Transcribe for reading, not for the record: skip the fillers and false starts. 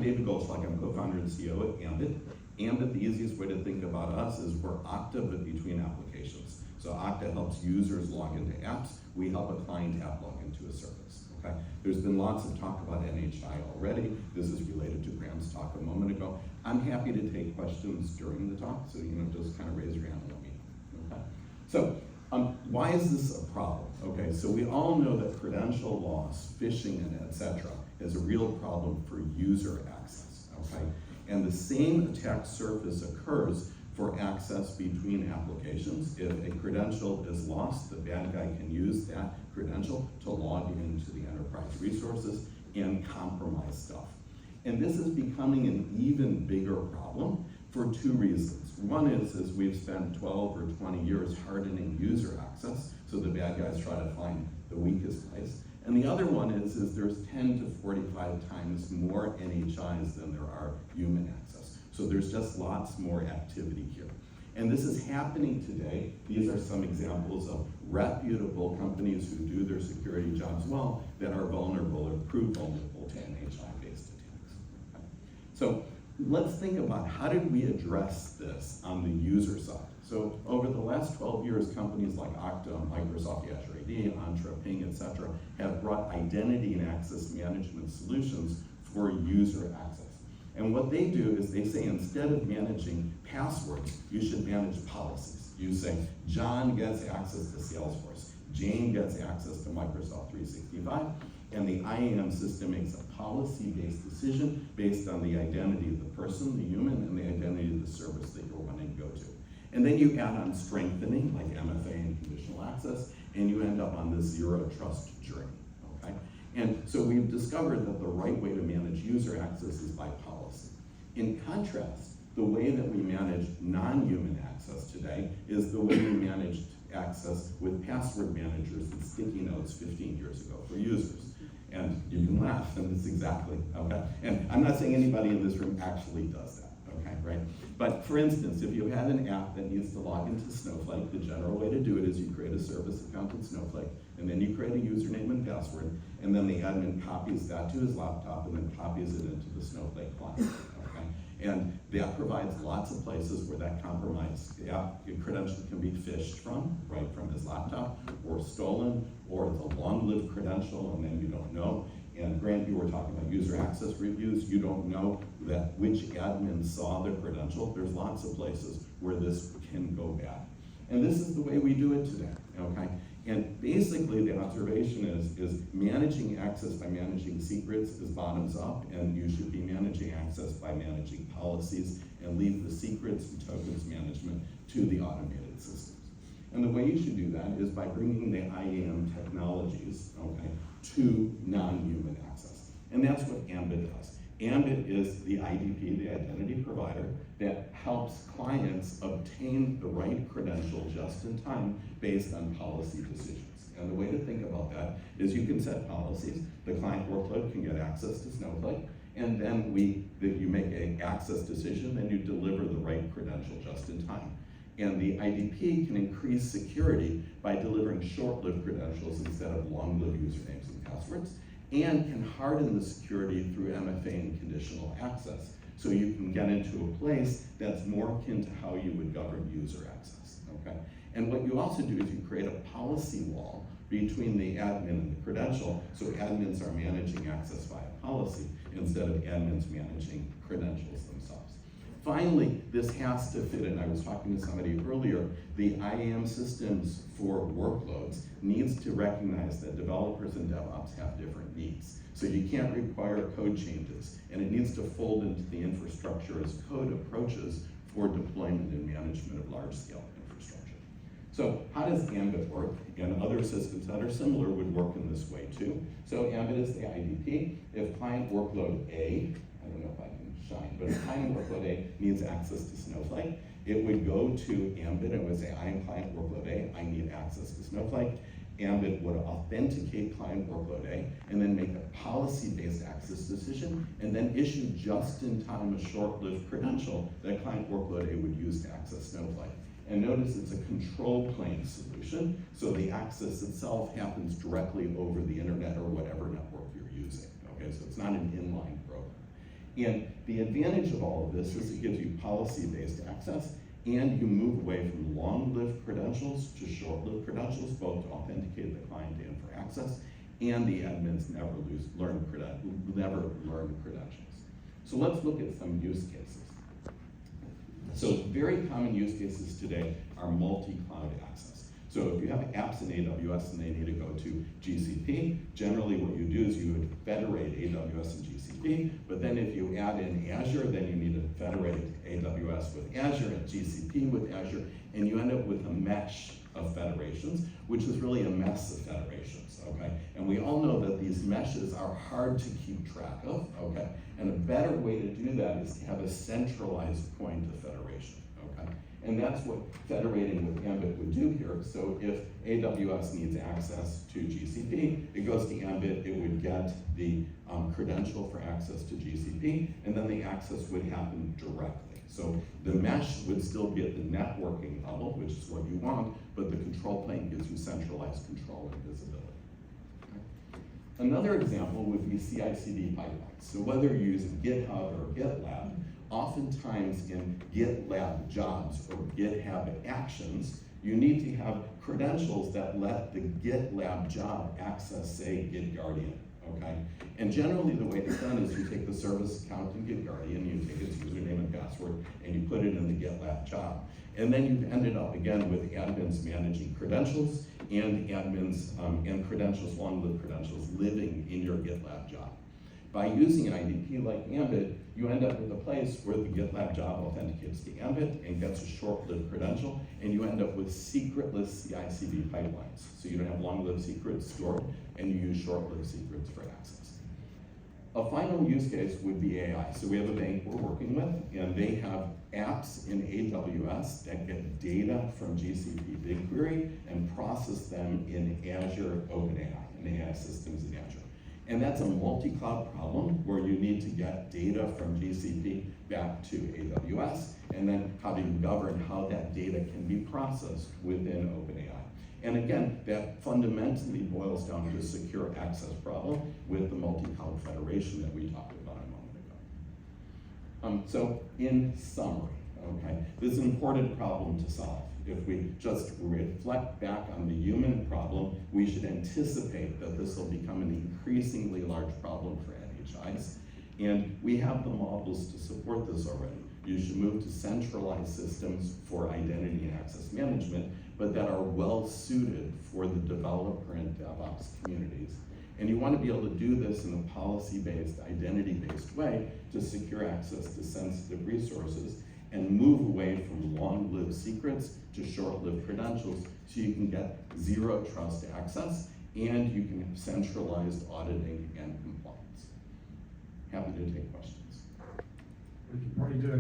David Goldschlag, I'm co-founder and CEO at Aembit. Aembit, the easiest way to think about us is we're Okta, but between applications. So Okta helps users log into apps. We help a client app log into a service, okay? There's been lots of talk about NHI already. This is related to Graham's talk a moment ago. I'm happy to take questions during the talk, so just kind of raise your hand and let me know, okay? So, why is this a problem? Okay, so we all know that credential loss, phishing, and etc. is a real problem for user access, okay? And the same attack surface occurs for access between applications. If a credential is lost, the bad guy can use that credential to log into the enterprise resources and compromise stuff. And this is becoming an even bigger problem for two reasons. One is we've spent 12 or 20 years hardening user access, so the bad guys try to find the weakest place. And the other one is there's 10 to 45 times more NHIs than there are human access. So there's just lots more activity here. And this is happening today. These are some examples of reputable companies who do their security jobs well that are vulnerable or prove vulnerable to NHI-based attacks. Okay. So let's think about how did we address this on the user side. So over the last 12 years, companies like Okta, Microsoft Azure AD, Entra, Ping, etc. have brought identity and access management solutions for user access. And what they do is they say instead of managing passwords, you should manage policies. You say, John gets access to Salesforce, Jane gets access to Microsoft 365, and the IAM system makes a policy-based decision based on the identity of the person, the human, and the identity of the service that you're wanting to go to. And then you add on strengthening, like MFA and conditional access, and you end up on this zero trust journey, okay? And so we've discovered that the right way to manage user access is by policy. In contrast, the way that we manage non-human access today is the way we managed access with password managers and sticky notes 15 years ago for users. And you can laugh, and it's exactly, okay? And I'm not saying anybody in this room actually does that, okay, right? But for instance, if you had an app that needs to log into Snowflake, the general way to do it is you create a service account in Snowflake, and then you create a username and password, and then the admin copies that to his laptop and then copies it into the Snowflake client, okay? And that provides lots of places where that compromised credential can be phished from, right, from his laptop, or stolen, or it's a long-lived credential and then you don't know. And Grant, you were talking about user access reviews. You don't know that which admin saw the credential. There's lots of places where this can go bad. And this is the way we do it today, okay? And basically the observation is managing access by managing secrets is bottoms up, and you should be managing access by managing policies and leave the secrets and tokens management to the automated systems. And the way you should do that is by bringing the IAM technologies, okay, to non-human access. And that's what Aembit does. Aembit is the IDP, the identity provider, that helps clients obtain the right credential just in time based on policy decisions. And the way to think about that is you can set policies. The client workload can get access to Snowflake, and then you make an access decision, then you deliver the right credential just in time. And the IDP can increase security by delivering short-lived credentials instead of long-lived usernames and passwords, and can harden the security through MFA and conditional access. So you can get into a place that's more akin to how you would govern user access, okay? And what you also do is you create a policy wall between the admin and the credential, so admins are managing access via policy instead of admins managing credentials themselves. Finally, this has to fit in. I was talking to somebody earlier. The IAM systems for workloads needs to recognize that developers and DevOps have different needs. So you can't require code changes, and it needs to fold into the infrastructure as code approaches for deployment and management of large-scale infrastructure. So how does Aembit work? And other systems that are similar would work in this way too. So Aembit is the IDP. If client workload A, I don't know if I can shine, but if client workload A needs access to Snowflake, it would go to Aembit and would say, I am client workload A, I need access to Snowflake. Aembit would authenticate client workload A and then make a policy-based access decision and then issue just in time a short-lived credential that client workload A would use to access Snowflake. And notice it's a control plane solution, so the access itself happens directly over the internet or whatever network you're using, okay? So it's not an inline program. And the advantage of all of this is it gives you policy-based access, and you move away from long-lived credentials to short-lived credentials, both to authenticate the client and for access, and the admins never learn credentials. So let's look at some use cases. So very common use cases today are multi-cloud access. So if you have apps in AWS and they need to go to GCP, generally what you do is you would federate AWS and GCP, but then if you add in Azure, then you need to federate AWS with Azure and GCP with Azure, and you end up with a mesh of federations, which is really a mess of federations, okay? And we all know that these meshes are hard to keep track of, okay? And a better way to do that is to have a centralized point of federation, okay? And that's what federating with Aembit would do here. So if AWS needs access to GCP, it goes to Aembit, it would get the credential for access to GCP, and then the access would happen directly. So the mesh would still be at the networking level, which is what you want, but the control plane gives you centralized control and visibility. Okay. Another example would be CI/CD pipelines. So whether you're using GitHub or GitLab, oftentimes in GitLab jobs or GitHub actions, you need to have credentials that let the GitLab job access, say, GitGuardian, okay? And generally the way it's done is you take the service account in GitGuardian, you take its username and password, and you put it in the GitLab job. And then you've ended up again with admins managing credentials and admins and credentials, long-lived credentials, living in your GitLab job. By using an IDP like Aembit, you end up with a place where the GitLab job authenticates to Aembit and gets a short-lived credential, and you end up with secretless CI/CD pipelines. So you don't have long-lived secrets stored, and you use short-lived secrets for access. A final use case would be AI. So we have a bank we're working with, and they have apps in AWS that get data from GCP BigQuery and process them in Azure OpenAI, in AI systems in Azure. And that's a multi-cloud problem where you need to get data from GCP back to AWS, and then how do you govern how that data can be processed within OpenAI. And again, that fundamentally boils down to a secure access problem with the multi-cloud federation that we talked about a moment ago. So in summary, okay, this is an important problem to solve. If we just reflect back on the human problem, we should anticipate that this will become an increasingly large problem for NHIs. And we have the models to support this already. You should move to centralized systems for identity and access management, but that are well suited for the developer and DevOps communities. And you want to be able to do this in a policy-based, identity-based way to secure access to sensitive resources and move away from long-lived secrets to short-lived credentials so you can get zero trust access and you can have centralized auditing and compliance. Happy to take questions. We can already do it.